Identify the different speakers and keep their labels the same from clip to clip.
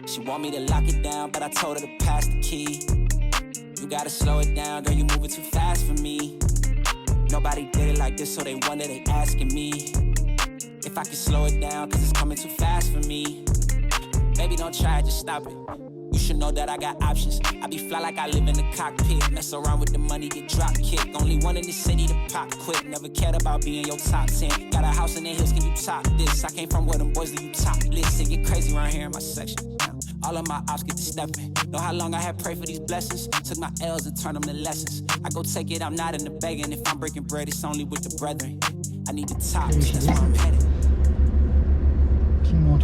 Speaker 1: She want me to lock it down, but I told her to pass the key. You gotta slow it down, girl, you moving too fast for me. Nobody did it like this, so they wonder, they asking me if I can slow it down, cause it's coming too fast for me. Baby, don't try it, just stop it. You should know that I got options. I be fly like I live in the cockpit. Mess around with the money, get drop kick. Only one in the city to pop quick. Never cared about being your top 10. Got a house in the hills, can you top this? I came from where them boys do you top list. It get crazy around here in my section. All of my ops get to stepping. Know how long I had prayed for these blessings. Took my L's and turned them to lessons. I go take it, I'm not in the begging. If I'm breaking bread, it's only with the brethren. I need the top, that's where I'm headed.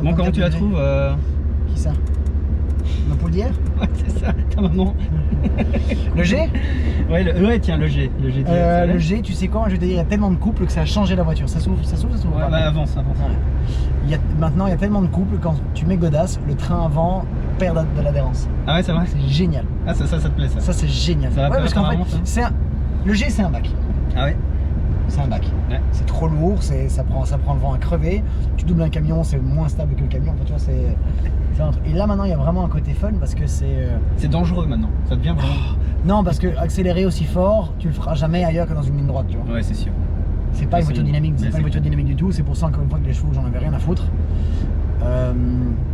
Speaker 2: Bon, comment tu la trouves
Speaker 3: Qui ça? Ma poule
Speaker 2: Ouais, c'est ça, ta maman.
Speaker 3: Le G?
Speaker 2: Ouais, tiens, le G.
Speaker 3: Le G, tu sais quoi? Je vais te dire, il y a tellement de couples que ça a changé la voiture. Ça s'ouvre, ça s'ouvre
Speaker 2: ouais,
Speaker 3: pas.
Speaker 2: Bah, avance.
Speaker 3: Ouais. Maintenant, il y a tellement de couples, quand tu mets Godasse, le train avant perd de l'adhérence.
Speaker 2: Ah ouais, c'est vrai?
Speaker 3: C'est génial.
Speaker 2: Ah, ça te plaît, ça?
Speaker 3: Ça, c'est génial.
Speaker 2: Ça va
Speaker 3: ouais, parce qu'en fait, le G, c'est un bac.
Speaker 2: Ah ouais?
Speaker 3: C'est un bac. Ouais. C'est trop lourd, ça prend le vent à crever. Tu doubles un camion, c'est moins stable que le camion. Enfin, tu vois, c'est un truc. Et là maintenant, il y a vraiment un côté fun parce que c'est.
Speaker 2: C'est dangereux maintenant. Ça devient vraiment.
Speaker 3: Non, parce que accélérer aussi fort, tu le feras jamais ailleurs que dans une ligne droite, tu vois.
Speaker 2: Ouais, c'est sûr.
Speaker 3: C'est pas une voiture dynamique. C'est pas une voiture dynamique du tout. C'est pour ça encore une fois que les chevaux, j'en avais rien à foutre.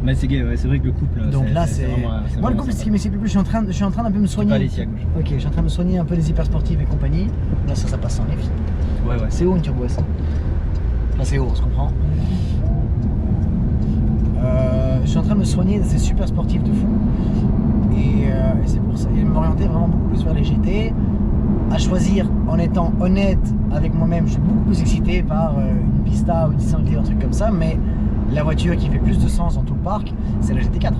Speaker 2: Mais c'est gay, ouais, c'est vrai que le couple.
Speaker 3: Donc là, c'est. Moi, le couple, ce qui me plaît plus, je suis en train d'un peu me soigner.
Speaker 2: Aller ici à gauche.
Speaker 3: Ok, je suis en train de me soigner un peu des hyper sportives et compagnie. Là, ça passe sans lift.
Speaker 2: Ouais.
Speaker 3: C'est haut une Turbo S. Là, c'est haut, on se comprend. Je suis en train de me soigner de ces super sportifs de fou. Et c'est pour ça. Et m'orienter vraiment beaucoup plus vers les GT. À choisir en étant honnête avec moi-même, je suis beaucoup plus excité par une Pista ou une 600 un truc comme ça. Mais la voiture qui fait plus de sens dans tout le parc, c'est la GT4.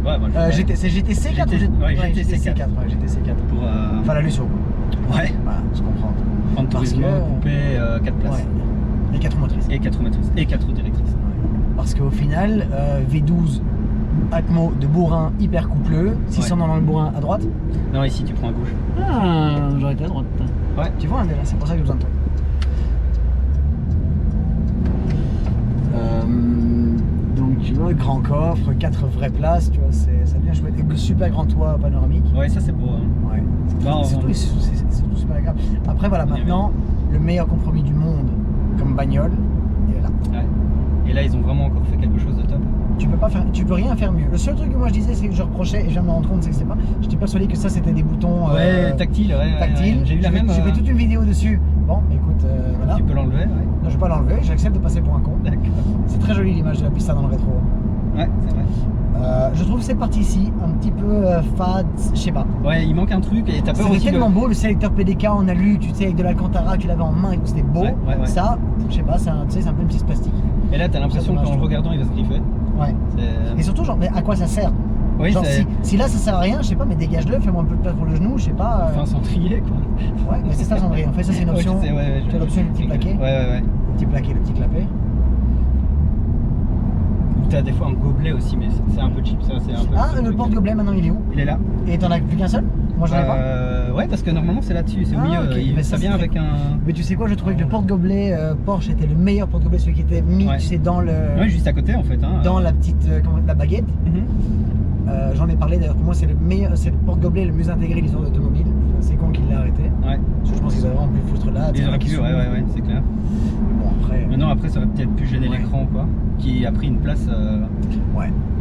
Speaker 2: Ouais, moi,
Speaker 3: c'est GTC4
Speaker 2: GTC4.
Speaker 3: GTC4.
Speaker 2: Pour,
Speaker 3: enfin, la Lusso.
Speaker 2: Ouais.
Speaker 3: Voilà, je comprends.
Speaker 2: Grand Turismo, coupé, 4 places.
Speaker 3: Ouais. Et 4 motrices.
Speaker 2: Et 4 motrices. Et 4 directrices.
Speaker 3: Ouais. Parce qu'au final, V12 Atmo de bourrin hyper coupleux, 600 dans le bourrin à droite.
Speaker 2: Non, ici tu prends à gauche.
Speaker 3: Ah, j'aurais été à droite.
Speaker 2: Ouais.
Speaker 3: Tu vois, déjà, c'est pour ça que j'ai besoin de toi. Donc tu vois, grand coffre, 4 vraies places, tu vois, ça devient chouette. Et super grand toit panoramique.
Speaker 2: Ouais, ça c'est beau. Hein.
Speaker 3: Ouais. C'est tout super agréable. Après voilà, maintenant, le meilleur compromis du monde comme bagnole, il est là.
Speaker 2: Ouais. Et là, ils ont vraiment encore fait quelque chose de top.
Speaker 3: Tu peux rien faire mieux. Le seul truc que moi je disais, c'est que je reprochais, et je viens de me rendre compte, c'est que c'est pas. J'étais persuadé que ça c'était des boutons.
Speaker 2: Tactiles, ouais.
Speaker 3: Tactiles.
Speaker 2: J'ai eu la même.
Speaker 3: J'ai fait toute une vidéo dessus. Bon, écoute, voilà.
Speaker 2: Tu peux l'enlever, ouais.
Speaker 3: Non, je vais pas l'enlever, j'accepte de passer pour un con.
Speaker 2: D'accord.
Speaker 3: C'est très joli l'image de la Pista dans le rétro.
Speaker 2: Ouais, c'est vrai.
Speaker 3: Je trouve cette partie-ci un petit peu fade, je sais pas.
Speaker 2: Ouais, il manque un truc et t'as peur aussi.
Speaker 3: C'était tellement beau, le sélecteur PDK en alu, tu sais, avec de l'Alcantara, tu l'avais en main et tout, c'était beau.
Speaker 2: Ouais.
Speaker 3: Ça, je sais pas, c'est un peu une petite plastique.
Speaker 2: Et là, t'as l'impression qu'en le regardant, il va se griffer.
Speaker 3: Ouais. Et surtout, genre, mais à quoi ça sert?
Speaker 2: Oui,
Speaker 3: genre, si là ça sert à rien, je sais pas, mais dégage-le, fais-moi un peu de place pour le genou, je sais pas.
Speaker 2: Enfin, cendrier quoi.
Speaker 3: Ouais, mais c'est ça, cendrier. En fait, ça, c'est une option.
Speaker 2: Ouais,
Speaker 3: tu as l'option du petit plaqué.
Speaker 2: Ouais.
Speaker 3: Le petit plaqué, le petit clapet.
Speaker 2: Ou t'as des fois un gobelet aussi, mais c'est un peu cheap, ça. C'est un peu.
Speaker 3: Ah, le porte-gobelet maintenant, il est où?
Speaker 2: Il est là.
Speaker 3: Et t'en as plus qu'un seul? Moi, j'en ai pas.
Speaker 2: Ouais, parce que normalement, c'est là-dessus, c'est au milieu.
Speaker 3: Okay.
Speaker 2: Ça vient avec un.
Speaker 3: Mais tu sais quoi, je trouvais que le porte-gobelet Porsche était le meilleur porte-gobelet, celui qui était mis, tu sais, dans le.
Speaker 2: Ouais, juste à côté en fait. Hein.
Speaker 3: Dans la petite. La baguette. J'en ai parlé d'ailleurs, pour moi c'est le meilleur, c'est le porte-gobelet le mieux intégré de l'histoire de l'automobile. C'est con qu'il l'a arrêté. Ouais. Parce que je pense qu'ils auraient vraiment pu foutre là.
Speaker 2: Ils auraient pu, ouais, c'est clair.
Speaker 3: Bon après.
Speaker 2: Maintenant après ça va peut-être plus gêner l'écran quoi, qui a pris une place un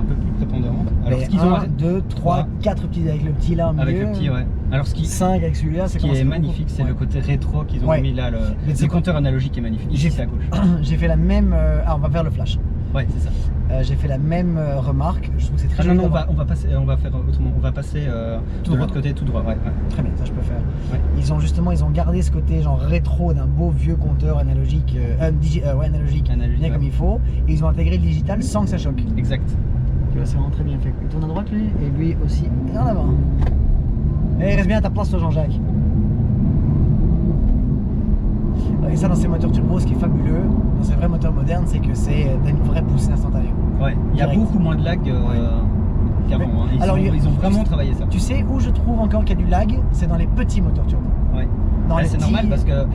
Speaker 2: peu plus prépondérante.
Speaker 3: Alors ce qu'ils ont 1, 2, 3, 4 petits avec le petit là au milieu.
Speaker 2: Avec le petit ouais. Alors
Speaker 3: 5 avec celui-là,
Speaker 2: c'est qui est magnifique, c'est le côté rétro qu'ils ont mis là. Le compteur analogique est magnifique. Ici c'est à gauche.
Speaker 3: J'ai fait la même. Ah on va faire le flash.
Speaker 2: Ouais c'est ça.
Speaker 3: J'ai fait la même remarque, je trouve que c'est très joli.
Speaker 2: Non, on va passer, on va faire autrement, on va passer de l'autre côté tout droit. Ouais.
Speaker 3: Très bien, ça je peux faire. Ouais. Ils ont gardé ce côté genre rétro d'un beau vieux compteur analogique, analogique, bien comme il faut, et ils ont intégré le digital sans que ça choque.
Speaker 2: Exact.
Speaker 3: Tu vois, c'est vraiment très bien fait. Il tourne à droite lui, et lui aussi, et en avant. Et reste bien à ta place toi Jean-Jacques. Et ça dans ces moteurs turbo, ce qui est fabuleux, dans ces vrais moteurs modernes, c'est que c'est une vraie poussée instantanée.
Speaker 2: Ouais, il y a beaucoup moins de lag qu'avant. Hein. Ils ont vraiment travaillé ça.
Speaker 3: Tu sais où je trouve encore qu'il y a du lag? C'est dans les petits moteurs turbo.
Speaker 2: Ouais. C'est normal parce que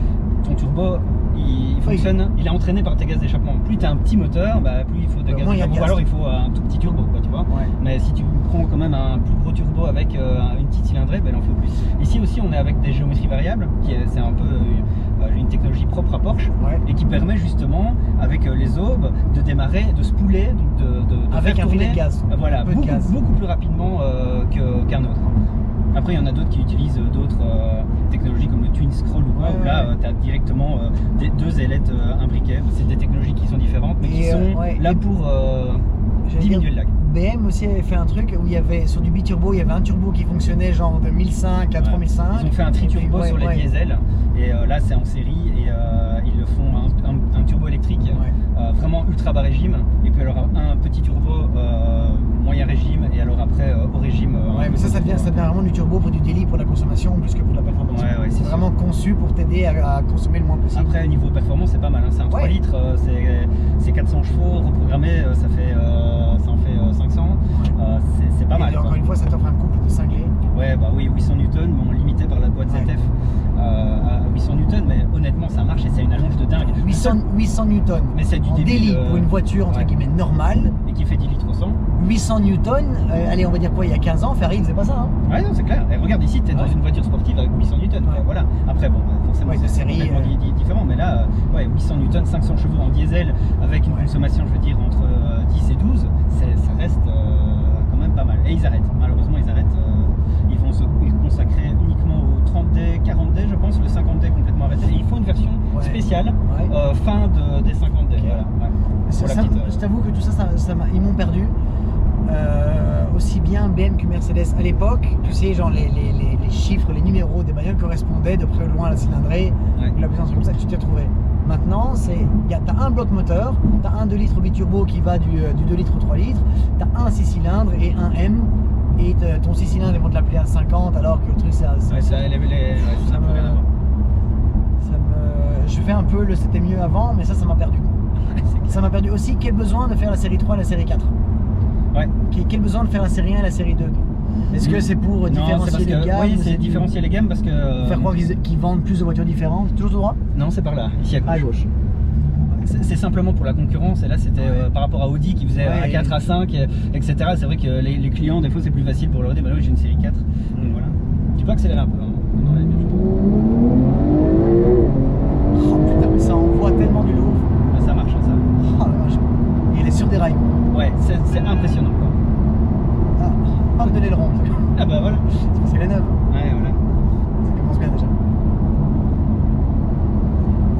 Speaker 2: ton turbo, il fonctionne, il est entraîné par tes gaz d'échappement. Plus tu as un petit moteur, bah, plus il faut de gaz d'échappement, ou alors il faut un tout petit turbo, quoi, tu vois. Ouais. Mais si tu prends quand même un plus gros turbo avec une petite cylindrée, bah, il en faut plus. Ici aussi, on est avec des géométries variables, c'est un peu une technologie propre à Porsche, et qui permet justement, avec les aubes, de démarrer, de spooler, donc de
Speaker 3: avec
Speaker 2: faire
Speaker 3: un
Speaker 2: tourner,
Speaker 3: filet de gaz.
Speaker 2: Voilà, beaucoup plus rapidement qu'un autre. Après, il y en a d'autres qui utilisent d'autres technologies comme le twin scroll ou quoi, où là, tu as directement deux ailettes imbriquées. C'est des technologies qui sont différentes, mais qui sont là pour diminuer le lag.
Speaker 3: BM aussi avait fait un truc où il y avait, sur du biturbo, il y avait un turbo qui fonctionnait genre de 1005 à 3005.
Speaker 2: Ils ont fait un tri-turbo sur les diesels, et là c'est en série, et ils le font un turbo électrique vraiment ultra bas régime, et puis alors un petit turbo moyen régime, et alors après au régime.
Speaker 3: Mais ça devient vraiment du turbo pour du daily, pour la consommation plus que pour la performance. C'est vraiment conçu pour t'aider à consommer le moins possible.
Speaker 2: Après, niveau performance, c'est pas mal, hein. C'est un 3 litres, c'est 400 chevaux, reprogrammé, ça en fait 500. C'est pas mal.
Speaker 3: Et encore une fois, ça t'offre un couple de cinglés.
Speaker 2: Ouais, bah oui, 800 Newton, bon, limité par la boîte ZF à 800 Newton, mais honnêtement, ça marche et c'est une allonge de dingue.
Speaker 3: 800 Newton.
Speaker 2: Mais c'est du
Speaker 3: daily pour une voiture entre guillemets normale.
Speaker 2: Et qui fait 10 litres au 100.
Speaker 3: 800 Newton, allez, on va dire quoi, il y a 15 ans, Ferrari faisait pas ça. Hein.
Speaker 2: Ouais, non, c'est clair. Et regarde ici, tu es dans une voiture sportive avec 800 Newton. Voilà. Après, bon, forcément, c'est complètement différent, mais là, 800 Newton, 500 chevaux en diesel avec une consommation, je veux dire, entre 10 et 12, ça reste quand même pas mal. Et ils arrêtent, malheureusement, ils arrêtent. Ils vont se consacrer uniquement aux 30D, 40D, je pense, le 50D complètement arrêté. Et il faut une version spéciale, fin des 50D. Voilà.
Speaker 3: Je t'avoue que tout ça, ils m'ont perdu. Aussi bien BM que Mercedes à l'époque, tu sais, genre les chiffres, les numéros des bagnoles correspondaient de près ou de loin à la cylindrée, ou la puissance comme ça que tu t'y retrouvais. Maintenant, t'as un bloc moteur, t'as un 2 litres biturbo qui va du 2 litres au 3 litres, t'as un 6 cylindres et un M, et ton 6 cylindres ils vont te l'appeler à 50 alors que le truc c'est à... Je fais un peu le c'était mieux avant, mais ça m'a perdu. Ça m'a perdu aussi. Quel besoin de faire la série 3 et la série 4? Quel besoin de faire la série 1 et la série 2? Est-ce que c'est pour différencier les gammes?
Speaker 2: Oui, c'est différencier les gammes parce que...
Speaker 3: Faire croire qu'ils vendent plus de voitures différentes. Toujours tout droit?
Speaker 2: Non, c'est par là, ici à gauche. C'est simplement pour la concurrence, et là c'était par rapport à Audi qui faisait A4, A5, etc. C'est vrai que les clients, des fois c'est plus facile pour leur dire bah oui, j'ai une série 4. Donc voilà. Tu peux accélérer un peu.
Speaker 3: Oh putain, mais ça envoie tellement du lourd.
Speaker 2: Ça marche, ça.
Speaker 3: Oh la vache. Et il est sur des rails.
Speaker 2: Ouais, c'est impressionnant quoi.
Speaker 3: Pas de l'aileron.
Speaker 2: Ah bah voilà.
Speaker 3: C'est les neuves.
Speaker 2: Ouais, voilà.
Speaker 3: Ça commence bien déjà.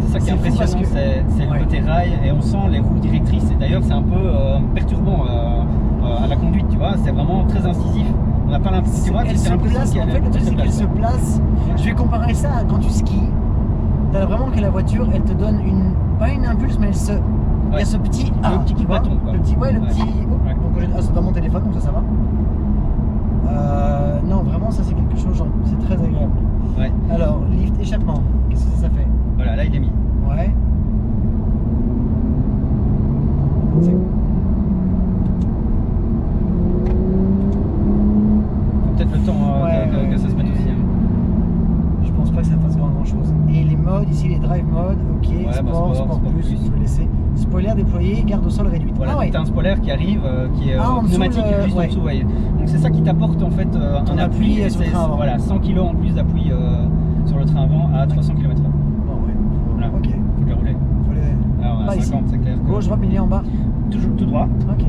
Speaker 2: C'est ça qui est impressionnant, c'est le côté rail, et on sent les roues directrices, et d'ailleurs c'est un peu perturbant à la conduite, tu vois, c'est vraiment très incisif. On n'a pas l'impression, tu vois, c'est l'impression
Speaker 3: qu'elle le truc c'est qu'elle se place. Je vais comparer ça à quand tu skis. T'as vraiment que la voiture, elle te donne pas une impulse, mais il y a ce petit
Speaker 2: petit bâton, quoi.
Speaker 3: Le petit. Donc c'est dans mon téléphone, donc ça va. Non, vraiment, ça c'est quelque chose, genre, c'est très agréable.
Speaker 2: Ouais.
Speaker 3: Alors, lift, échappement, qu'est-ce que ça fait?
Speaker 2: Voilà, là il est mis.
Speaker 3: Ouais.
Speaker 2: Faut peut-être le temps que ça se mette aussi.
Speaker 3: Je pense pas que ça fasse grand chose. Et les modes, ici les drive modes, ok, sport plus, je vais laisser. Spoiler déployé, garde au sol réduite.
Speaker 2: Voilà, t'as un spoiler qui arrive, qui est pneumatique juste en dessous. Donc c'est ça qui t'apporte en fait un appui,
Speaker 3: sur le train avant.
Speaker 2: Voilà, 100 kg en plus d'appui sur le train avant à 300 km/h.
Speaker 3: Bon ouais, voilà. Ok.
Speaker 2: Faut le rouler. Alors à 50, c'est clair.
Speaker 3: Gauche, droite, milieu en bas.
Speaker 2: Toujours tout droit.
Speaker 3: Ok.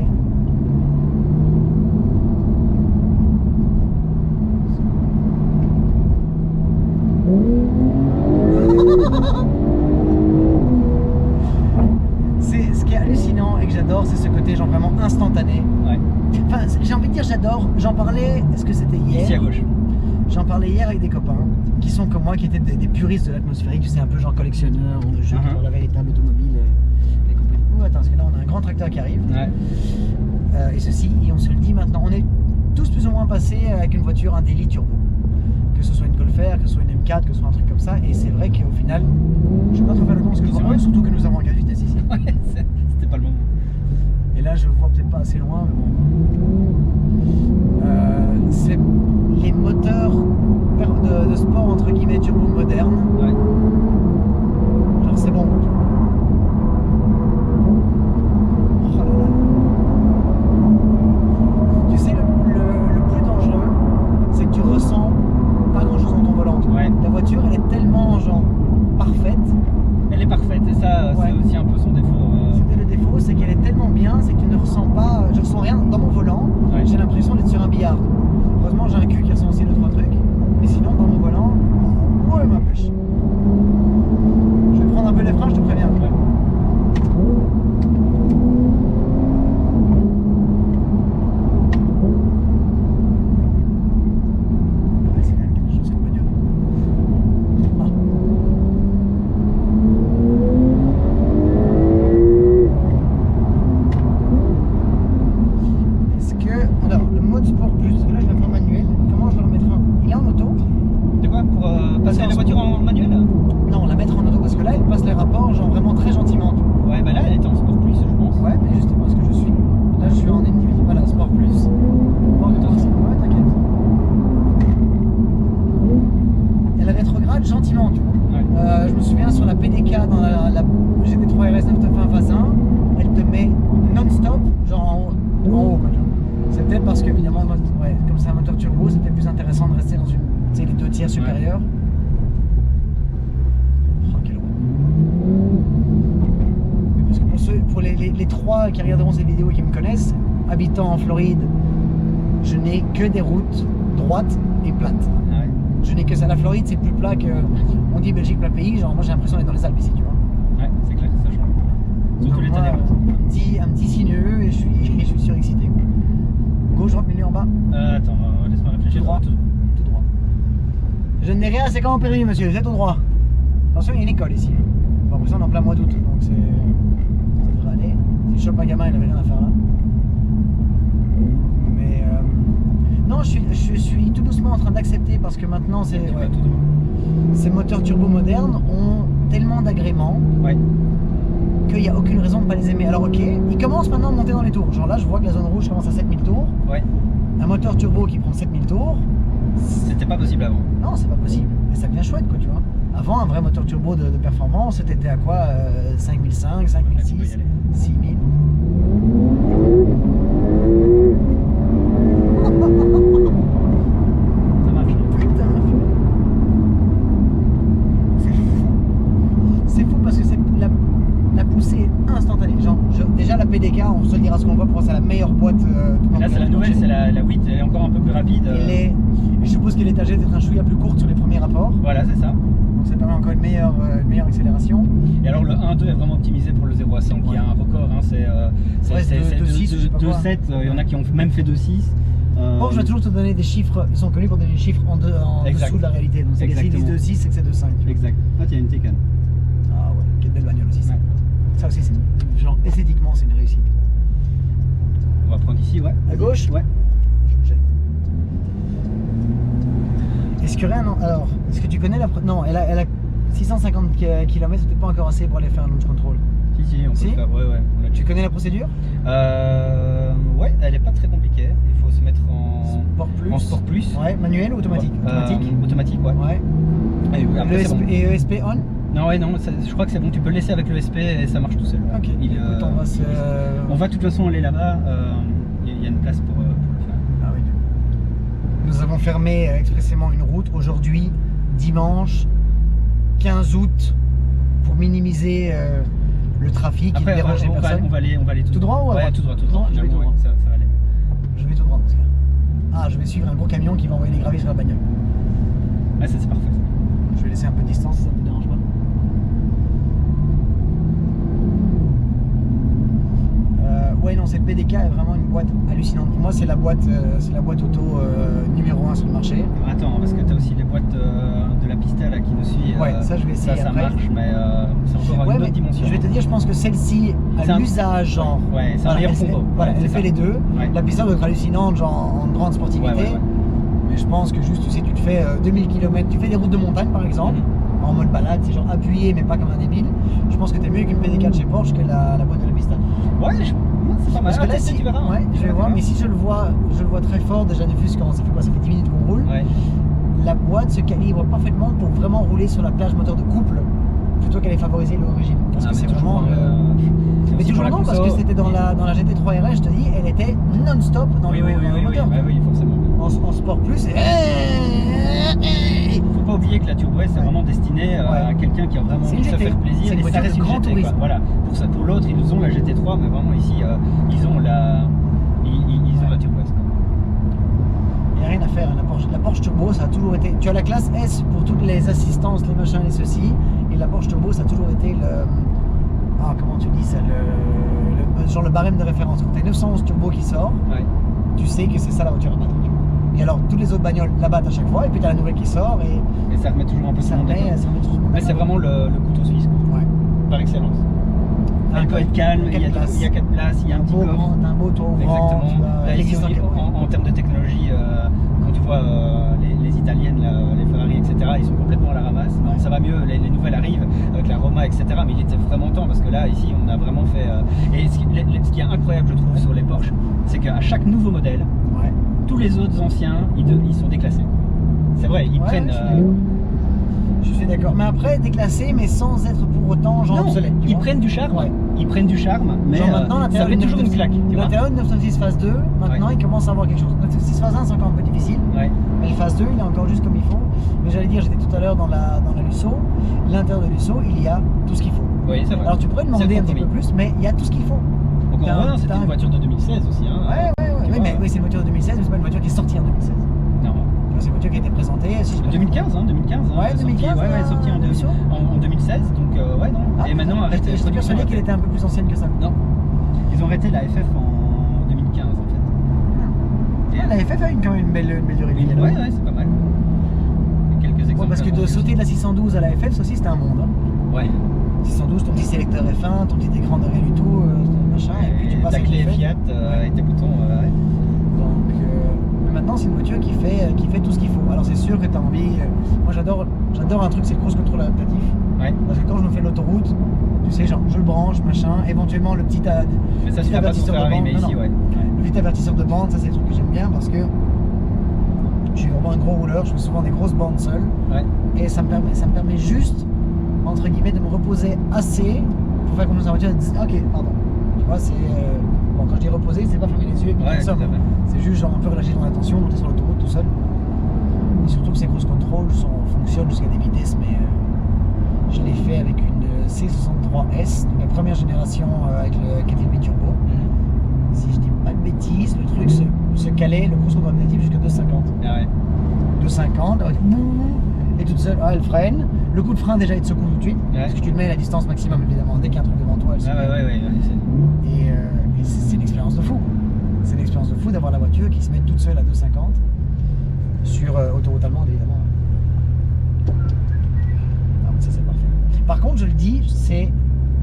Speaker 3: C'est ce qui est hallucinant et que j'adore, c'est ce côté genre vraiment instantané.
Speaker 2: Ouais.
Speaker 3: Enfin, j'ai envie de dire j'adore. J'en parlais, est-ce que c'était hier?
Speaker 2: Ici à gauche.
Speaker 3: J'en parlais hier avec des copains qui sont comme moi, qui étaient des puristes de l'atmosphérique, tu sais, un peu genre collectionneurs de jeux, qui regardaient les tables automobiles et compagnie. Ouh, attends, parce que là on a un grand tracteur qui arrive. Et ceci, et on se le dit maintenant, on est tous plus ou moins passés avec une voiture, un daily turbo. Que ce soit une Golfer, que ce soit une M4, que ce soit un truc comme ça. Et c'est vrai qu'au final, je vais pas trop faire le con parce que je vois, surtout que nous avons un 4 vitesses ici.
Speaker 2: Ouais, c'était pas le moment.
Speaker 3: Et là, je vois peut-être pas assez loin, mais bon. C'est les moteurs de sport entre guillemets turbo modernes.
Speaker 2: Ouais.
Speaker 3: Genre c'est bon. voiture, elle est tellement genre parfaite.
Speaker 2: Elle est parfaite et ça
Speaker 3: Ouais.
Speaker 2: c'est aussi un peu son défaut.
Speaker 3: C'était le défaut, c'est qu'elle est tellement bien, c'est que tu ne ressens pas, je ressens rien dans mon volant.
Speaker 2: Ouais.
Speaker 3: J'ai l'impression d'être sur un billard. Heureusement j'ai un cul qui ressent aussi 2-3 trucs, mais sinon dans mon volant, ouais ma pêche. Je vais prendre un peu les freins, je te préviens.
Speaker 2: Ouais.
Speaker 3: Ouais, c'est quand même quelque chose comme bagnole. Ah. Est-ce que. Alors, le mode sport plus, parce que là je vais faire manuel, comment je dois le mettre Il est en auto?
Speaker 2: De quoi pour passer
Speaker 3: en
Speaker 2: la voiture en manuel?
Speaker 3: Non, la mettre en auto parce que là elle passe les rapports, genre vraiment très gentiment.
Speaker 2: Ouais, bah là elle était en sport plus, je pense.
Speaker 3: Ouais, mais justement, parce que je suis. Là je suis en individuel, voilà, sport plus. Voir comment c'est. Ouais, t'inquiète. Elle rétrograde gentiment, tu vois.
Speaker 2: Ouais.
Speaker 3: Je me souviens sur la PDK dans la GT3 RS 991 phase 1, elle te met non-stop, genre en haut, quoi, tu vois. C'est peut-être parce qu'évidemment, ouais, comme c'est un moteur turbo, c'est peut-être plus intéressant de rester dans une, tu sais, les 2 tiers supérieurs. Oh, quelle roue. Oui, parce que pour les 3 qui regarderont ces vidéos et qui me connaissent, habitant en Floride, je n'ai que des routes droites et plates.
Speaker 2: Ah ouais.
Speaker 3: Je n'ai que ça. La Floride, c'est plus plat que. On dit Belgique, plat pays. Genre, moi, j'ai l'impression d'être dans les Alpes ici, tu vois.
Speaker 2: Ouais, c'est clair, ça change. Surtout
Speaker 3: Donc,
Speaker 2: l'état
Speaker 3: moi,
Speaker 2: des routes.
Speaker 3: un petit sinueux et je suis surexcité. Gauche, droite, milieu, en bas.
Speaker 2: Attends, laisse-moi réfléchir.
Speaker 3: Tout droit. Tout droit. Je n'ai rien, c'est quand au permis, monsieur. Vous êtes au droit. Attention, il y a une école ici. Bon, après ça, on est en plein mois d'août. Donc, ça devrait aller. Si je chope un gamin, il n'avait rien à faire là. Mais. Non, je suis tout doucement en train d'accepter parce que maintenant,
Speaker 2: Tu vas
Speaker 3: ouais,
Speaker 2: tout droit.
Speaker 3: ces moteurs turbo modernes ont tellement d'agréments
Speaker 2: Ouais.
Speaker 3: qu'il n'y a aucune raison de ne pas les aimer. Alors ok, ils commencent maintenant à monter dans les tours. Genre là, je vois que la zone rouge commence à 7000 tours.
Speaker 2: Ouais.
Speaker 3: Un moteur turbo qui prend 7000 tours,
Speaker 2: C'était pas possible avant.
Speaker 3: non, c'est pas possible. Et ça devient chouette, quoi, tu vois. Avant, un vrai moteur turbo de performance, c'était à quoi 5005,
Speaker 2: Ouais, faut
Speaker 3: 5006,
Speaker 2: y aller.
Speaker 3: 6000.
Speaker 2: Ça marche.
Speaker 3: Putain, c'est fou. C'est fou parce que la poussée est instantanée. Genre, déjà la PDK, on se le dira ce qu'on voit, pour moi c'est la meilleure boîte du
Speaker 2: Et là c'est la nouvelle, c'est la 8, elle est encore un peu plus rapide.
Speaker 3: Je suppose qu'elle est âgée d'être un chouïa plus courte sur les premiers rapports.
Speaker 2: Voilà, c'est ça.
Speaker 3: Donc ça permet encore une meilleure accélération.
Speaker 2: Et alors le 1.2 est vraiment optimisé pour le 0 à 100 qui
Speaker 3: Ouais.
Speaker 2: a un record, hein, c'est
Speaker 3: Ouais, c'est 2.6, je sais pas quoi.
Speaker 2: 2.7, il y en a qui ont même fait 2.6.
Speaker 3: Bon, je vais toujours te donner des chiffres, ils sont connus pour donner des chiffres en
Speaker 2: Exact.
Speaker 3: dessous de la réalité. Donc c'est que s'ils disent
Speaker 2: Exactement.
Speaker 3: 2.6, c'est que c'est 2.5.
Speaker 2: Exact. Ah, il y a une Taycan.
Speaker 3: Ah ouais, quelle belle bagnole aussi ça.
Speaker 2: Ouais.
Speaker 3: Ça aussi, c'est genre esthétiquement, c'est une réussite.
Speaker 2: On va prendre ici, ouais.
Speaker 3: À gauche?
Speaker 2: Ouais.
Speaker 3: Je me jette. Est-ce qu'il y aurait un. Alors, est-ce que tu connais la. Non, elle a 650 km, c'est peut-être pas encore assez pour aller faire un launch control.
Speaker 2: Si, on peut
Speaker 3: Si
Speaker 2: le faire, ouais, on l'a
Speaker 3: Tu
Speaker 2: dit.
Speaker 3: connais la procédure?
Speaker 2: Ouais, elle est pas très compliquée. Il faut se mettre
Speaker 3: Sport plus.
Speaker 2: en sport plus.
Speaker 3: Ouais, manuel ou automatique? Automatique.
Speaker 2: Automatique, ouais.
Speaker 3: Ouais.
Speaker 2: Et après, c'est bon.
Speaker 3: Et ESP on?
Speaker 2: Non, ouais, non, je crois que c'est bon. Tu peux le laisser avec le SP et ça marche tout seul.
Speaker 3: Ok.
Speaker 2: Il,
Speaker 3: Écoute, on va se.
Speaker 2: on va de toute façon aller là-bas. Il y a une place pour le faire.
Speaker 3: Ah oui. Nous avons fermé expressément une route aujourd'hui, dimanche 15 août, pour minimiser le trafic et ne déranger personne.
Speaker 2: on va aller
Speaker 3: Tout droit ou à
Speaker 2: ouais,
Speaker 3: droite?
Speaker 2: tout droit, tout
Speaker 3: Non,
Speaker 2: droit.
Speaker 3: je vais
Speaker 2: Finalement,
Speaker 3: tout droit.
Speaker 2: ouais, ça va aller.
Speaker 3: Je vais tout droit dans ce cas. Ah, je vais suivre un gros camion qui va envoyer des graviers sur la bagnole.
Speaker 2: Ouais, ça c'est parfait. Ça.
Speaker 3: Je vais laisser un peu de distance, ça ne me dérange pas. Ouais, non, cette PDK est vraiment une boîte hallucinante. Pour moi, c'est la boîte auto numéro 1 sur le marché.
Speaker 2: Attends, parce que tu as aussi les boîtes de la Pista là, qui nous suit.
Speaker 3: Ouais, ça, je vais essayer
Speaker 2: Ça
Speaker 3: après.
Speaker 2: marche, mais c'est encore
Speaker 3: Ouais,
Speaker 2: une
Speaker 3: mais
Speaker 2: autre dimension.
Speaker 3: je vais te dire, je pense que celle-ci,
Speaker 2: C'est
Speaker 3: à
Speaker 2: un-
Speaker 3: l'usage, genre.
Speaker 2: Ouais, c'est un
Speaker 3: voilà,
Speaker 2: meilleur
Speaker 3: elle fait-
Speaker 2: combo.
Speaker 3: Voilà,
Speaker 2: Ouais,
Speaker 3: elle
Speaker 2: c'est
Speaker 3: fait
Speaker 2: ça.
Speaker 3: les deux.
Speaker 2: Ouais.
Speaker 3: La Pista doit être hallucinante, genre en grande sportivité.
Speaker 2: Ouais.
Speaker 3: Mais je pense que juste, tu sais, tu te fais 2000 km, tu fais des routes de montagne par exemple, en mode balade, c'est genre appuyé mais pas comme un débile. Je pense que t'es mieux qu'une PDK de chez Porsche que la boîte de la Pista.
Speaker 2: Ouais, c'est pas mal.
Speaker 3: Parce que là,
Speaker 2: Tester,
Speaker 3: si,
Speaker 2: tu verras. hein.
Speaker 3: ouais, je vais voir, mais si je le vois très fort, déjà de plus quand ça fait quoi, ça fait 10 minutes qu'on roule,
Speaker 2: Ouais.
Speaker 3: la boîte se calibre parfaitement pour vraiment rouler sur la plage moteur de couple plutôt qu'aller favoriser l'origine. Parce que
Speaker 2: Ah,
Speaker 3: c'est
Speaker 2: mais
Speaker 3: vraiment. Mais toujours non, parce que c'était dans la GT3 RS, je te dis, elle était non-stop dans le moteur.
Speaker 2: Bah oui, forcément.
Speaker 3: En sport plus, c'est.
Speaker 2: Faut pas oublier que la Turbo S, c'est destiné à quelqu'un qui a vraiment envie de se faire plaisir. Et ça reste une GT, quoi. Voilà. Pour l'autre, ils ont la GT3, mais vraiment ici, ils ont la Turbo S.
Speaker 3: Il n'y a rien à faire. La Porsche Turbo, ça a toujours été. Tu as la classe S pour toutes les assistances, les machins, les ceci. Et la Porsche Turbo, ça a toujours été le. Ah, comment tu dis ça, genre le barème de référence. Quand tu as 911 Turbo qui sort, tu sais que c'est ça la voiture à battre. Et alors, toutes les autres bagnoles la battent à chaque fois, et puis tu as la nouvelle qui sort.
Speaker 2: Et ça remet toujours un peu
Speaker 3: ça remet toujours.
Speaker 2: Mais c'est vraiment le couteau suisse, quoi. Ouais. Par excellence. Elle peut être calme, il y a 4 places, il y a un petit coffre.
Speaker 3: Un beau toit ouvrant.
Speaker 2: Exactement. En termes de technologie, quand tu vois les italiennes, les Ferrari, etc., ils sont complètement à la ramasse. Non, ça va mieux, les nouvelles arrivent avec la Roma, etc. Mais il était vraiment temps parce que là, ici, on a vraiment fait. Et ce qui est incroyable, je trouve, sur les Porsche, c'est qu'à chaque nouveau modèle, tous les autres anciens, ils sont déclassés. C'est vrai, ils prennent.
Speaker 3: Je suis d'accord. Mais après, déclassé, mais sans être pour autant genre obsolète.
Speaker 2: Ils prennent du charme. Ouais. Ils prennent du charme, mais
Speaker 3: maintenant,
Speaker 2: ça fait toujours une claque.
Speaker 3: L'intérieur de 996 phase 2, maintenant il commence à avoir quelque chose. 996 phase 1, c'est encore un peu difficile. Mais le phase 2, il est encore juste comme il faut. Mais j'allais dire, j'étais tout à l'heure dans la Lusso. L'intérieur de Lusso, il y a tout ce qu'il faut.
Speaker 2: Oui, c'est vrai.
Speaker 3: Alors tu pourrais demander un petit peu plus, mais il y a tout ce qu'il faut.
Speaker 2: Donc en vrai, c'était une voiture de 2016 aussi. Hein,
Speaker 3: oui, c'est une voiture de 2016, mais c'est pas une voiture qui est sortie en 2016. Non. C'est une voiture qui a été présentée. Si
Speaker 2: 2015, hein, 2015.
Speaker 3: Ouais, 2015.
Speaker 2: Ouais, sortie en 2016. Donc, ouais, non. Et maintenant, arrêté.
Speaker 3: J'étais persuadé qu'elle était un peu plus ancienne que ça.
Speaker 2: Non. Ils ont arrêté la FF en 2015, en fait.
Speaker 3: La FF a quand même une belle durée de vie.
Speaker 2: Ouais, c'est pas mal. Quelques exemples.
Speaker 3: Parce que de sauter de la 612 à la FF, ça aussi, c'était un monde. Hein.
Speaker 2: Ouais.
Speaker 3: 612, ton petit sélecteur F1, ton petit écran de rien du tout, machin. Et puis tu passes
Speaker 2: ta clé Fiat et tes boutons.
Speaker 3: Donc. Maintenant, c'est une voiture qui fait tout ce qu'il faut. Alors, c'est sûr que tu as envie. Moi, j'adore un truc, c'est le cruise control adaptatif. Parce que quand je me fais l'autoroute, tu sais, genre, je le branche, machin. Éventuellement, le petit avertisseur de bande. Le petit avertisseur de bande, ça, c'est le truc que j'aime bien parce que je suis vraiment un gros rouleur. Je fais souvent des grosses bandes seul. Et ça me permet juste, entre guillemets, de me reposer assez pour faire confiance à la voiture et de dire, ok, pardon. Tu vois, c'est. Bon, quand je dis reposer, c'est pas fermer les yeux et puis c'est juste genre un peu relâcher ton attention, monter sur l'autoroute tout seul. Et surtout que ces cruise control fonctionnent jusqu'à des vitesses, mais je l'ai fait avec une C63S, donc la première génération avec le KTB Turbo. Si je dis pas de bêtises, le truc se calait, le cruise control adaptatif jusqu'à 250. 250, et toute seule, elle freine. Le coup de frein déjà il te secoue tout de suite, parce que tu te mets à la distance maximum évidemment, dès qu'il y a un truc devant toi, elle se met. Et c'est une expérience de fou. C'est une expérience de fou d'avoir la voiture qui se met toute seule à 250 sur autoroute allemande évidemment. Non, mais ça c'est parfait. Par contre, je le dis, c'est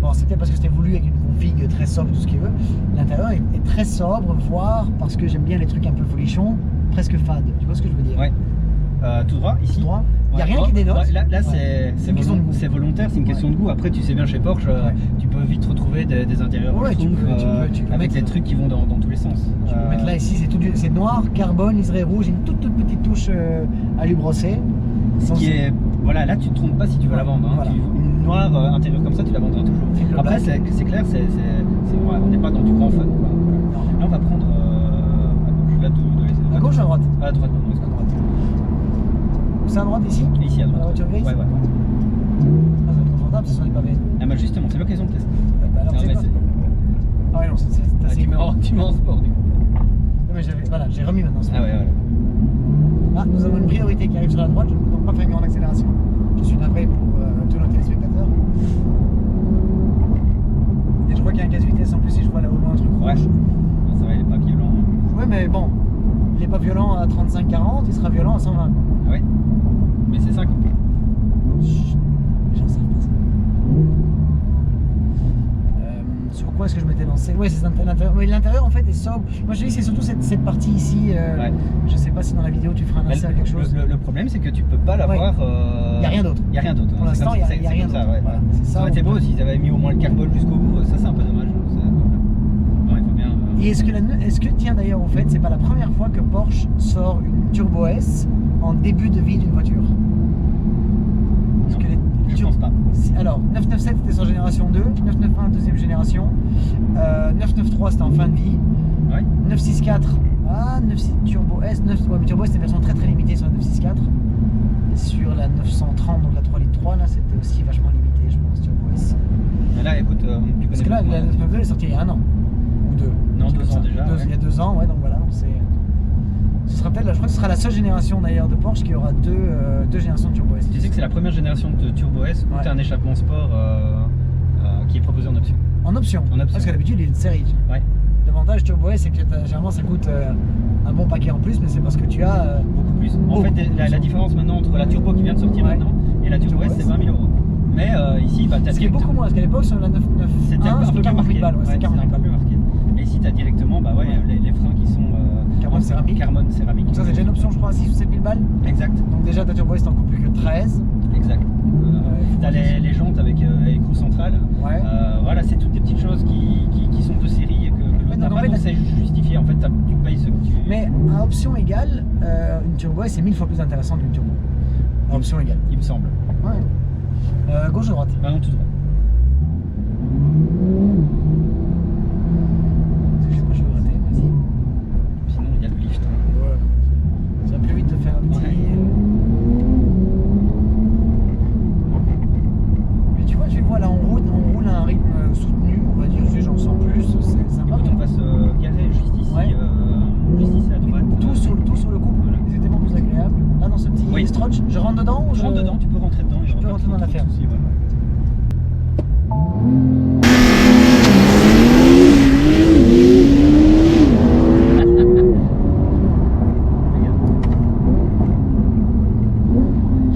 Speaker 3: peut-être parce que c'était voulu avec une config très sobre, tout ce qu'il veut. L'intérieur est très sobre, voire parce que j'aime bien les trucs un peu folichons, presque fade. Tu vois ce que je veux dire?
Speaker 2: Tout droit, ici.
Speaker 3: Tout droit. Il n'y a rien qui dénote.
Speaker 2: Là c'est volontaire, c'est une question de goût. Après, tu sais bien, chez Porsche, tu peux vite retrouver des intérieurs avec des trucs qui vont dans tous les sens.
Speaker 3: Tu peux mettre là, ici, c'est noir, carbone, liseré rouge, une toute petite touche alu brossé.
Speaker 2: Ce qui est. Voilà, là, tu ne te trompes pas si tu veux la vendre. Hein. Une noire intérieure comme ça, tu la vendras toujours. Après, c'est clair, on n'est pas dans du grand fun. Là, on va prendre à gauche.
Speaker 3: À gauche ou à droite?
Speaker 2: À droite, pardon.
Speaker 3: C'est à droite ici?
Speaker 2: Ici à droite.
Speaker 3: La voiture grise?
Speaker 2: Ouais.
Speaker 3: Ah, ça va être confortable, ce sont les pavés.
Speaker 2: Ah bah justement, c'est l'occasion de tester.
Speaker 3: Alors, ah ouais, non, c'est assez
Speaker 2: cool. Tu mets en sport du coup.
Speaker 3: Non, mais j'ai remis maintenant.
Speaker 2: Ah ouais.
Speaker 3: Ah, nous avons une priorité qui arrive sur la droite, je ne peux donc pas faire une grande accélération. Je suis navré pour tous nos téléspectateurs. Et je vois qu'il y a un casse-vitesse en plus si je vois là au loin un truc rouge.
Speaker 2: Ouais. Ça va, il est pas violent.
Speaker 3: Ouais, mais bon, il est pas violent à 35-40, il sera violent à 120.
Speaker 2: Ah ouais. Mais c'est 50.
Speaker 3: J'en sais pas ça. Sur quoi est-ce que je m'étais lancé? Ouais, c'est l'intérieur. Oui, l'intérieur en fait est sobre. Moi je dis c'est surtout cette partie ici. Je sais pas si dans la vidéo tu feras un insert quelque chose.
Speaker 2: Le problème c'est que tu peux pas l'avoir.
Speaker 3: Il n'y a rien d'autre.
Speaker 2: Il n'y a rien d'autre.
Speaker 3: Pour l'instant, il n'y a rien d'autre.
Speaker 2: Voilà. Ça aurait été beau s'ils avaient mis au moins le carbone jusqu'au bout. Ça c'est un peu dommage. Non, il faut bien.
Speaker 3: Et est-ce que tiens d'ailleurs au fait, c'est pas la première fois que Porsche sort une Turbo S en début de vie d'une voiture?
Speaker 2: Je pense pas.
Speaker 3: Alors, 997 c'était sur génération 2, 991 deuxième génération, 993 c'était en fin de vie, 964, 96 Turbo S, mais Turbo S c'était une version très limitée sur la 964, et sur la 930, donc la 3 litres 993 là c'était aussi vachement limité, je pense, Turbo S.
Speaker 2: Mais là, écoute, tu connais
Speaker 3: Parce que là,
Speaker 2: beaucoup,
Speaker 3: la
Speaker 2: hein.
Speaker 3: 992 elle est sortie il y a un an ou deux.
Speaker 2: Non, 2 ans déjà.
Speaker 3: Il y a 2 ans, ouais, donc voilà. Ce sera peut-être, je crois que ce sera la seule génération d'ailleurs de Porsche qui aura deux générations de Turbo S.
Speaker 2: Tu sais que c'est la première génération de Turbo S où tu as un échappement sport qui est proposé en option.
Speaker 3: En option.
Speaker 2: En option.
Speaker 3: Parce que d'habitude il est une série.
Speaker 2: Ouais.
Speaker 3: L'avantage Turbo S c'est que généralement ça coûte un bon paquet en plus, mais c'est parce que tu as
Speaker 2: Beaucoup plus. En
Speaker 3: beaucoup
Speaker 2: fait,
Speaker 3: plus.
Speaker 2: la différence maintenant entre la Turbo qui vient de sortir
Speaker 3: Ouais.
Speaker 2: maintenant et la Turbo S, c'est 20 000 €. Mais ici, bah, tu as
Speaker 3: ce qui est beaucoup moins, parce qu'à l'époque sur la 991
Speaker 2: c'était un peu plus
Speaker 3: 40
Speaker 2: marqué.
Speaker 3: 000 balles, ouais,
Speaker 2: Ouais,
Speaker 3: c'est
Speaker 2: c'est
Speaker 3: 40
Speaker 2: un
Speaker 3: 000
Speaker 2: peu
Speaker 3: balles.
Speaker 2: plus marqué. Et ici, tu as directement bah, ouais, les freins qui sont
Speaker 3: Carbone céramique.
Speaker 2: Carbone céramique.
Speaker 3: Donc ça c'est déjà une option je crois à 6 ou 7 000 balles.
Speaker 2: Exact.
Speaker 3: Donc déjà ta Turbo S t'en coûte plus que 13.
Speaker 2: Exact.
Speaker 3: faut
Speaker 2: T'as les jantes avec écrou central.
Speaker 3: Ouais.
Speaker 2: Voilà, c'est toutes des petites choses qui sont de série et que l'autre n'a
Speaker 3: donc,
Speaker 2: pas,
Speaker 3: en fait,
Speaker 2: donc c'est justifié. En fait, tu payes ce que tu...
Speaker 3: Mais à option égale, une Turbo S est 1000 fois plus intéressante qu'une Turbo. À option égale.
Speaker 2: Il me semble.
Speaker 3: Ouais. Gauche ou droite?
Speaker 2: Ah non, tout droit.
Speaker 3: Je sais pas, je vais rater, vas-y.
Speaker 2: Sinon, il y a le lift.
Speaker 3: Ouais. Ça va plus vite de faire un petit.
Speaker 2: Ouais.
Speaker 3: Mais tu vois, tu vois là, on roule à un rythme soutenu, on va dire, j'en sens plus, c'est sympa.
Speaker 2: Écoute, on va se garer juste ici,
Speaker 3: Ouais.
Speaker 2: juste ici à droite.
Speaker 3: Tout sur le couple,
Speaker 2: Voilà.
Speaker 3: c'est tellement plus agréable. Là, dans ce petit
Speaker 2: Oui.
Speaker 3: stretch, je rentre dedans ou
Speaker 2: Je rentre dedans, tu peux rentrer dedans.
Speaker 3: Je peux rentrer dans la ferme.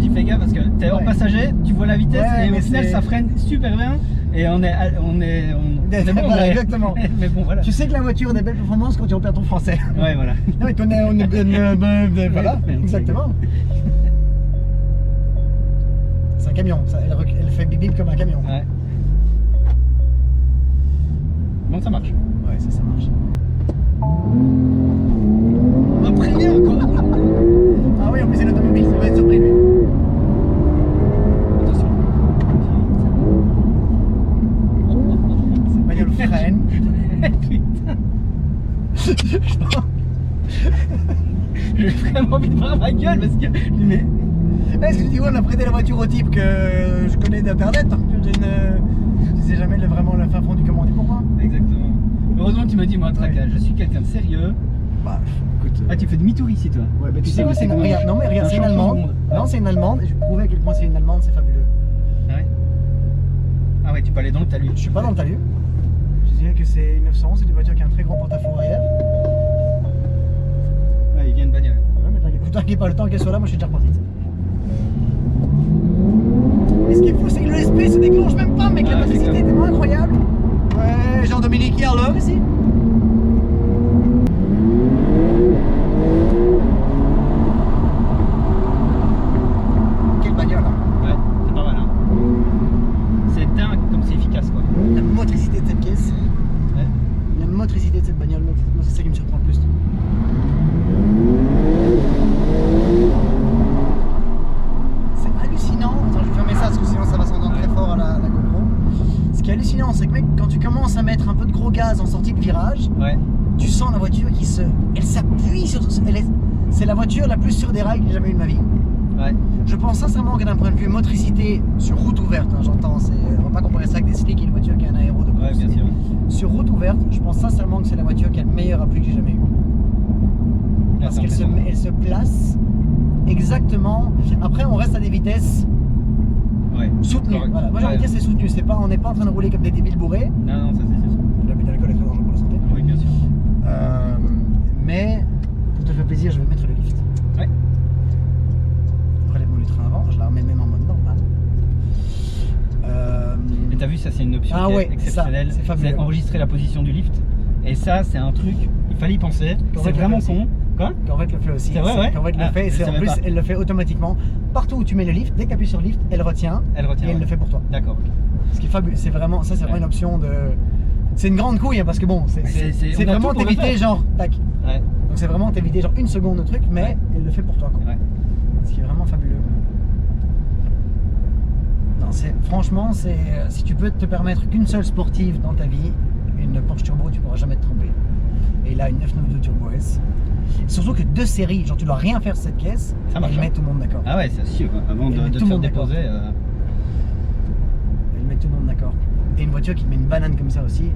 Speaker 2: J'y fais gaffe parce que t'es en
Speaker 3: Ouais.
Speaker 2: passager, tu vois la vitesse
Speaker 3: Ouais,
Speaker 2: et au
Speaker 3: mais
Speaker 2: final
Speaker 3: c'est-
Speaker 2: ça freine super bien et on est bon,
Speaker 3: Voilà,
Speaker 2: mais-
Speaker 3: exactement.
Speaker 2: Mais bon voilà.
Speaker 3: Tu sais que la voiture a des belles performances quand tu repères ton français.
Speaker 2: Ouais voilà.
Speaker 3: Non, mais voilà, exactement. C'est un camion, ça, elle fait bip bip comme un camion.
Speaker 2: Ouais. Bon ça marche.
Speaker 3: Ouais, ça marche.
Speaker 2: Après rien quoi.
Speaker 3: Ah oui, en plus c'est l'automobile, ça va être surpris lui.
Speaker 2: Attention.
Speaker 3: Cette bagnole freine.
Speaker 2: Putain. J'ai vraiment envie de voir ma gueule parce que je dis mais
Speaker 3: Est-ce que tu dis, ouais, on a prêté la voiture au type que je connais d'internet, donc je sais jamais vraiment le fin fond du comment, du pourquoi.
Speaker 2: exactement. Heureusement que tu m'as dit moi traquage, je suis quelqu'un de sérieux.
Speaker 3: Bah, écoute.
Speaker 2: Ah tu fais demi-tour ici toi.
Speaker 3: Ouais, bah tu sais
Speaker 2: où
Speaker 3: quoi, c'est une.
Speaker 2: comment-
Speaker 3: Regarde, non, mais regarde,
Speaker 2: un
Speaker 3: c'est une
Speaker 2: champion du
Speaker 3: allemande.
Speaker 2: monde.
Speaker 3: Non, c'est une allemande, et je vais te prouver à quel point c'est une allemande, c'est fabuleux.
Speaker 2: Ah ouais. Ah ouais, tu peux aller dans le talus.
Speaker 3: Je suis pas dans le talus. Je dirais que c'est une 911, c'est une voiture qui a un très grand porte-à-faux arrière.
Speaker 2: Ouais, il vient de bagnole.
Speaker 3: Ouais, mais t'inquiète pas, le temps qu'elle soit là, moi je suis déjà reparti. Et ce qui est fou, c'est que le SP se déclenche même pas, mec, la
Speaker 2: Ah, c'est
Speaker 3: motricité
Speaker 2: clair.
Speaker 3: est tellement incroyable. Ouais, Jean-Dominique Yarlov ici. Quelle bagnole, hein.
Speaker 2: Ouais, c'est pas mal hein. C'est dingue comme c'est efficace quoi.
Speaker 3: La motricité de cette caisse,
Speaker 2: Ouais.
Speaker 3: la motricité de cette bagnole, mec, moi, c'est ça qui me surprend le plus. C'est hallucinant. Attends, je vais fermer ça parce que sinon ça va s'entendre très fort à la GoPro. Ce qui est hallucinant, c'est que mec, quand tu commences à mettre un peu de gros gaz en sortie de virage,
Speaker 2: Ouais.
Speaker 3: tu sens la voiture qui elle s'appuie sur. C'est la voiture la plus sûre des rails que j'ai jamais eu de ma vie.
Speaker 2: Ouais.
Speaker 3: Je pense sincèrement que d'un point de vue motricité, sur route ouverte, hein, j'entends, on va pas comparer ça avec des slicks et une voiture qui a un aéro de course.
Speaker 2: Ouais, bien sûr.
Speaker 3: Sur route ouverte, je pense sincèrement que c'est la voiture qui a le meilleur appui que j'ai jamais eu. Parce qu'elle elle se place exactement. Après, on reste à des vitesses
Speaker 2: Ouais.
Speaker 3: soutenues.
Speaker 2: Correct.
Speaker 3: Voilà. Moi, j'ai envie de dire c'est soutenu. On n'est pas en train de rouler comme des débiles bourrés.
Speaker 2: Non, non, ça c'est sûr.
Speaker 3: L'abus d'alcool est très dangereux pour la santé.
Speaker 2: Oui, bien sûr.
Speaker 3: Mais pour te faire plaisir, je vais mettre le lift.
Speaker 2: Ouais.
Speaker 3: Relève-moi le train avant, je la remets même en mode normal.
Speaker 2: Et t'as vu, ça c'est une option
Speaker 3: Ah
Speaker 2: qui est
Speaker 3: ouais,
Speaker 2: exceptionnelle.
Speaker 3: ça, c'est fabuleux.
Speaker 2: C'est enregistrer la position du lift. Et ça, c'est un truc, il fallait y penser.
Speaker 3: Qu'en
Speaker 2: C'est
Speaker 3: fait,
Speaker 2: vraiment
Speaker 3: le fait
Speaker 2: con. Quoi
Speaker 3: Corvette le fait aussi.
Speaker 2: C'est vrai, ouais.
Speaker 3: Corvette le
Speaker 2: Ah,
Speaker 3: fait, et
Speaker 2: je
Speaker 3: c'est en
Speaker 2: savais
Speaker 3: plus,
Speaker 2: pas.
Speaker 3: elle le fait automatiquement. Partout où tu mets le lift, dès que tu appuies sur le lift, elle retient.
Speaker 2: Elle retient.
Speaker 3: Et elle
Speaker 2: ouais.
Speaker 3: le fait pour toi.
Speaker 2: D'accord. ok.
Speaker 3: Ce qui est fabuleux, c'est vraiment, ça c'est vraiment
Speaker 2: Ouais.
Speaker 3: une option de. C'est une grande couille hein, parce que bon, c'est
Speaker 2: on a
Speaker 3: vraiment
Speaker 2: tout pour le
Speaker 3: t'éviter
Speaker 2: faire.
Speaker 3: genre, tac.
Speaker 2: Ouais.
Speaker 3: Donc c'est vraiment t'éviter genre une seconde de truc, mais
Speaker 2: Ouais.
Speaker 3: elle le fait pour toi quoi.
Speaker 2: Ouais.
Speaker 3: Ce qui est vraiment fabuleux. Non, franchement, si tu peux te permettre qu'une seule sportive dans ta vie, une Porsche Turbo, tu pourras jamais te tromper. Et là, une 992 Turbo S. Surtout que deux séries, genre tu dois rien faire sur cette caisse,
Speaker 2: Ça marche,
Speaker 3: elle
Speaker 2: hein.
Speaker 3: met tout le monde d'accord.
Speaker 2: Ah ouais, c'est sûr. Avant
Speaker 3: Et
Speaker 2: de
Speaker 3: tout
Speaker 2: te
Speaker 3: le
Speaker 2: faire
Speaker 3: monde
Speaker 2: déposer.
Speaker 3: tout le monde d'accord. Et une voiture qui te met une banane comme ça aussi,